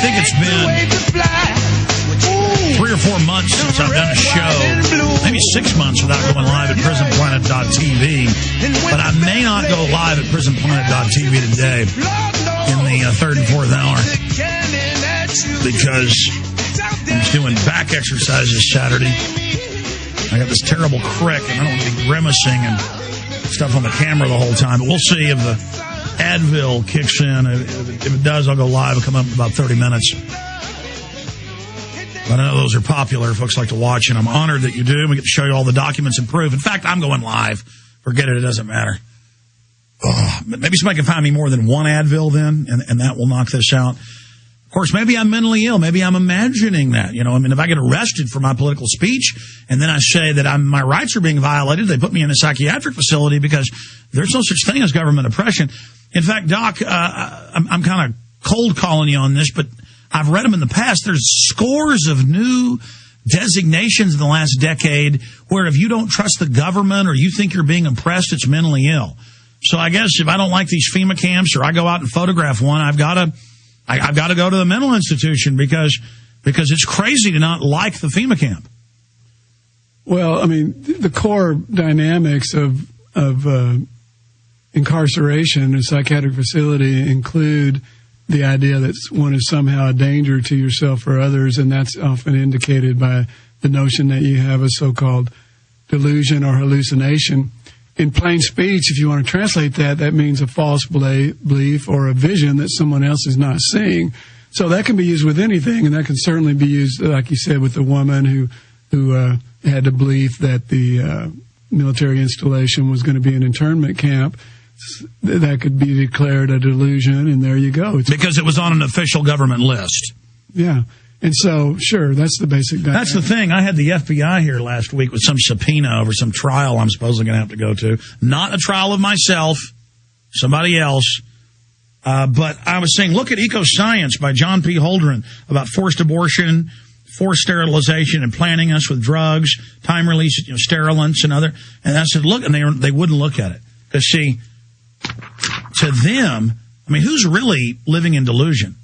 think it's been 3 or 4 months since I've done a show, maybe 6 months without going live at PrisonPlanet.tv. But I may not go live at PrisonPlanet.tv today in the third and fourth hour because I'm just doing back exercises Saturday. I got this terrible crick, and I don't want to be grimacing and stuff on the camera the whole time. But we'll see if the Advil kicks in. If it does, I'll go live. I'll come up in about 30 minutes. But I know those are popular. Folks like to watch, and I'm honored that you do. We get to show you all the documents and proof. In fact, I'm going live. Forget it. It doesn't matter. Maybe somebody can find me more than one Advil then, and that will knock this out. Of course, maybe I'm mentally ill. Maybe I'm imagining that. You know, I mean, if I get arrested for my political speech and then I say that my rights are being violated, they put me in a psychiatric facility because there's no such thing as government oppression. In fact, Doc, I'm kind of cold calling you on this, but I've read them in the past. There's scores of new designations in the last decade where if you don't trust the government or you think you're being oppressed, it's mentally ill. So I guess if I don't like these FEMA camps or I go out and photograph one, I've got to go to the mental institution because it's crazy to not like the FEMA camp. Well, I mean, the core dynamics of incarceration in a psychiatric facility include the idea that one is somehow a danger to yourself or others, and that's often indicated by the notion that you have a so-called delusion or hallucination. In plain speech, if you want to translate that, that means a false belief or a vision that someone else is not seeing. So that can be used with anything, and that can certainly be used, like you said, with the woman who had the belief that the military installation was going to be an internment camp. That could be declared a delusion, and there you go. Because it was on an official government list. Yeah. And so, sure, that's the basic dynamic. That's the thing. I had the FBI here last week with some subpoena over some trial I'm supposedly going to have to go to. Not a trial of myself, somebody else. But I was saying, look at Ecoscience by John P. Holdren about forced abortion, forced sterilization, and planting us with drugs, time-release sterilants and other. And I said, look, and they wouldn't look at it. Because, see, to them, I mean, who's really living in delusion,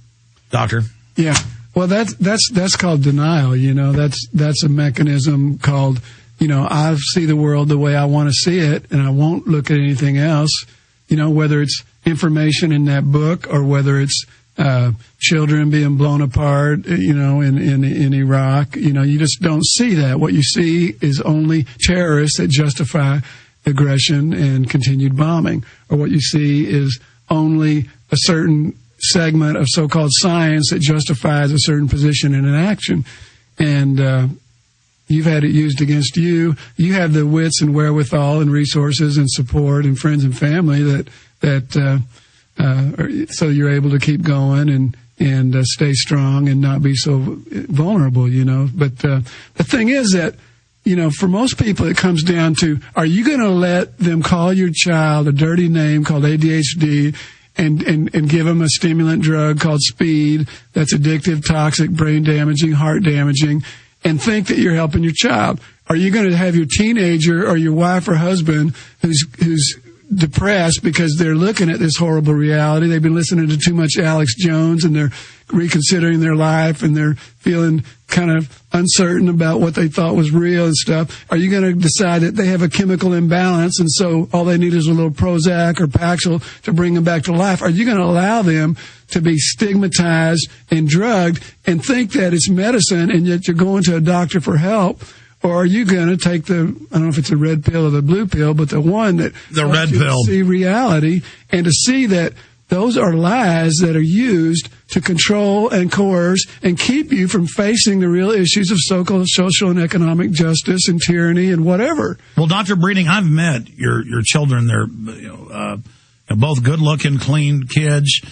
Doctor? Yeah. Well, that's called denial. You know, that's a mechanism called, you know, I see the world the way I want to see it, and I won't look at anything else. You know, whether it's information in that book or whether it's children being blown apart, you know, in Iraq. You know, you just don't see that. What you see is only terrorists that justify aggression and continued bombing, or what you see is only a certain segment of so-called science that justifies a certain position in an action. And you've had it used against you. You have the wits and wherewithal and resources and support and friends and family so you're able to keep going and stay strong and not be so vulnerable, you know. But the thing is that, you know, for most people, it comes down to, are you going to let them call your child a dirty name called ADHD and give them a stimulant drug called speed that's addictive, toxic, brain damaging, heart damaging, and think that you're helping your child? Are you going to have your teenager or your wife or husband who's depressed because they're looking at this horrible reality? They've been listening to too much Alex Jones, and they're reconsidering their life, and they're feeling kind of uncertain about what they thought was real and stuff. Are you going to decide that they have a chemical imbalance, and so all they need is a little Prozac or Paxil to bring them back to life? Are you going to allow them to be stigmatized and drugged and think that it's medicine, and yet you're going to a doctor for help? Or are you going to take I don't know if it's a red pill or the blue pill, but the one that the red pill, to see reality and to see that those are lies that are used to control and coerce and keep you from facing the real issues of so-called social and economic justice and tyranny and whatever. Well, Dr. Breeding, I've met your children. They're both good-looking, clean kids,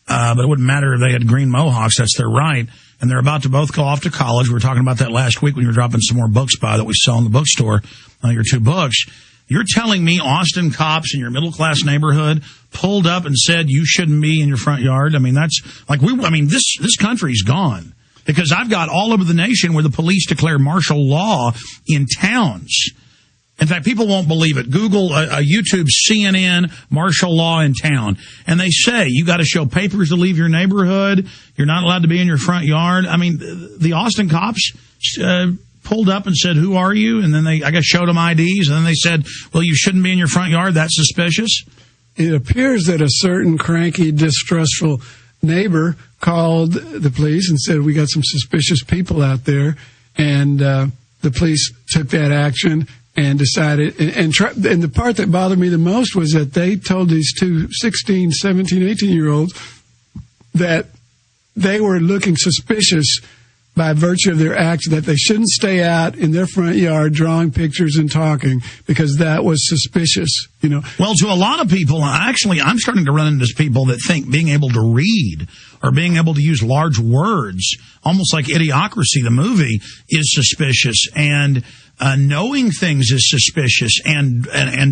but it wouldn't matter if they had green mohawks. That's their right. And they're about to both go off to college. We were talking about that last week when you were dropping some more books by that we sell in the bookstore, your 2 books. You're telling me Austin cops in your middle-class neighborhood pulled up and said you shouldn't be in your front yard? I mean, that's like this country's gone, because I've got all over the nation where the police declare martial law in towns. In fact, people won't believe it. Google YouTube CNN martial law in town, and they say you got to show papers to leave your neighborhood. You're not allowed to be in your front yard. I mean, the Austin cops pulled up and said, "Who are you?" And then they, I guess, showed them IDs, and then they said, "Well, you shouldn't be in your front yard. That's suspicious." It appears that a certain cranky, distrustful neighbor called the police and said, "We got some suspicious people out there," and the police took that action. And decided, and the part that bothered me the most was that they told these two 16, 17, 18-year-olds that they were looking suspicious by virtue of their act, that they shouldn't stay out in their front yard drawing pictures and talking because that was suspicious, you know. Well, to a lot of people, actually, I'm starting to run into people that think being able to read or being able to use large words, almost like Idiocracy, the movie, is suspicious. And knowing things is suspicious, and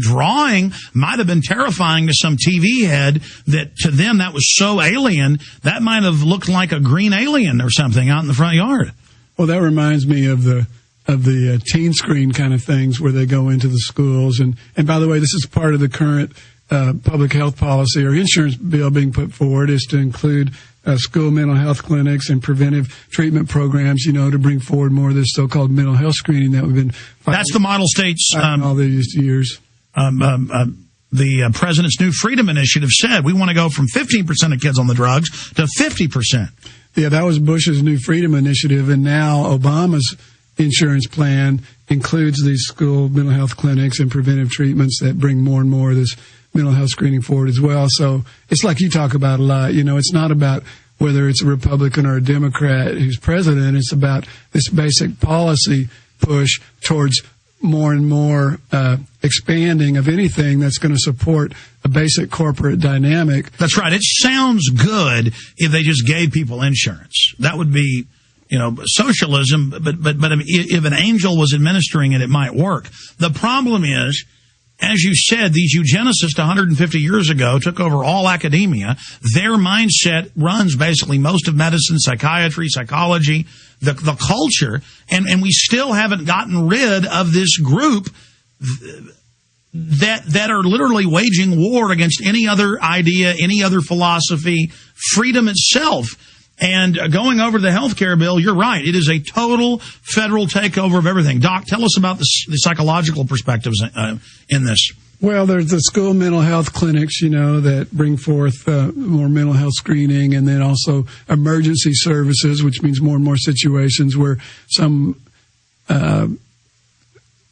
drawing might have been terrifying to some TV head that to them that was so alien that might have looked like a green alien or something out in the front yard. Well, that reminds me of the teen screen kind of things where they go into the schools, and by the way, this is part of the current public health policy or insurance bill being put forward, is to include school mental health clinics and preventive treatment programs, you know, to bring forward more of this so-called mental health screening that we've been fighting. That's the model states. All these years. The President's New Freedom Initiative said we want to go from 15% of kids on the drugs to 50%. Yeah, that was Bush's New Freedom Initiative, and now Obama's insurance plan includes these school mental health clinics and preventive treatments that bring more and more of this mental health screening forward as well. So it's like you talk about a lot. You know, it's not about whether it's a Republican or a Democrat who's president. It's about this basic policy push towards more and more expanding of anything that's going to support a basic corporate dynamic. That's right. It sounds good if they just gave people insurance. That would be, you know, socialism. But if an angel was administering it, it might work. The problem is, as you said, these eugenicists 150 years ago took over all academia. Their mindset runs basically most of medicine, psychiatry, psychology, the culture, and we still haven't gotten rid of this group that are literally waging war against any other idea, any other philosophy, freedom itself. And going over the health care bill, you're right. It is a total federal takeover of everything. Doc, tell us about the psychological perspectives in this. Well, there's the school mental health clinics, you know, that bring forth more mental health screening, and then also emergency services, which means more and more situations where some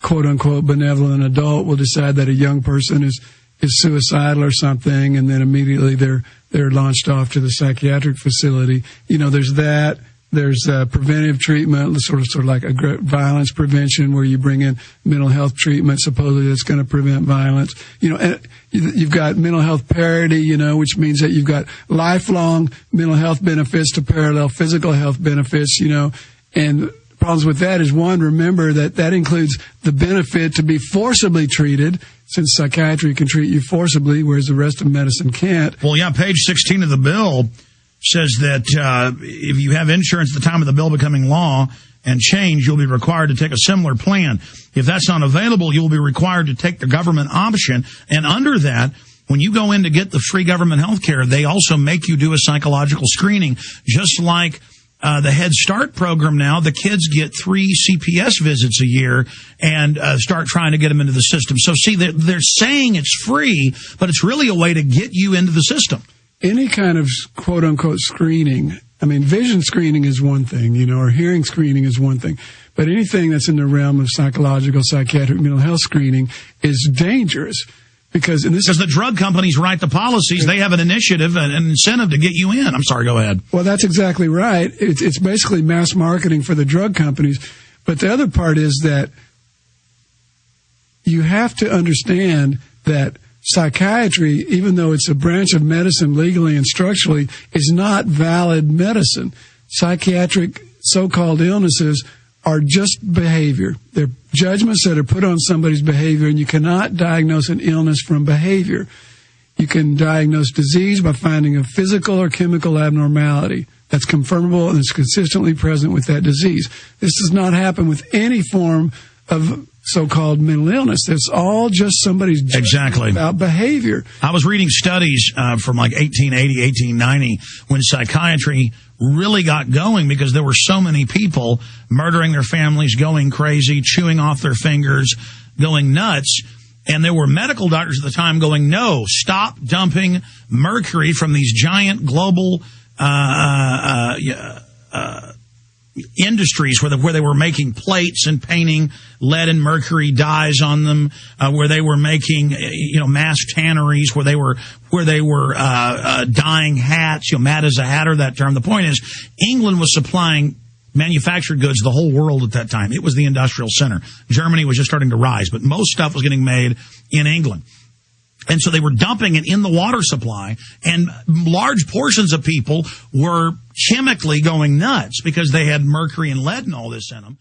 quote-unquote benevolent adult will decide that a young person is suicidal or something, and then immediately they're launched off to the psychiatric facility. You know, there's that. There's preventive treatment, sort of like a violence prevention, where you bring in mental health treatment, supposedly that's going to prevent violence. You know, and you've got mental health parity, you know, which means that you've got lifelong mental health benefits to parallel physical health benefits, you know, and problems with that is, one, remember that includes the benefit to be forcibly treated, since psychiatry can treat you forcibly, whereas the rest of medicine can't. Well, yeah, page 16 of the bill says that if you have insurance at the time of the bill becoming law and change, you'll be required to take a similar plan. If that's not available, you'll be required to take the government option. And under that, when you go in to get the free government health care, they also make you do a psychological screening, just like the Head Start program now. The kids get 3 CPS visits a year and start trying to get them into the system. So, see, they're saying it's free, but it's really a way to get you into the system. Any kind of quote-unquote screening, I mean, vision screening is one thing, you know, or hearing screening is one thing. But anything that's in the realm of psychological, psychiatric, mental health screening is dangerous. Because the drug companies write the policies, they have an initiative, an incentive to get you in. I'm sorry, go ahead. Well, that's exactly right. It's basically mass marketing for the drug companies. But the other part is that you have to understand that psychiatry, even though it's a branch of medicine legally and structurally, is not valid medicine. Psychiatric so-called illnesses are just behavior. They're judgments that are put on somebody's behavior, and you cannot diagnose an illness from behavior. You can diagnose disease by finding a physical or chemical abnormality that's confirmable and is consistently present with that disease. This does not happen with any form of so-called mental illness. It's all just somebody's exactly about behavior. I was reading studies from like 1880, 1890 when psychiatry really got going because there were so many people murdering their families, going crazy, chewing off their fingers, going nuts. And there were medical doctors at the time going, no, stop dumping mercury from these giant global industries where they were making plates and painting lead and mercury dyes on them, where they were making mass tanneries, where they were dyeing hats. Mad as a Hatter, that term. The point is, England was supplying manufactured goods to the whole world at that time. It was the industrial center. Germany was just starting to rise, but most stuff was getting made in England. And so they were dumping it in the water supply, and large portions of people were chemically going nuts because they had mercury and lead and all this in them.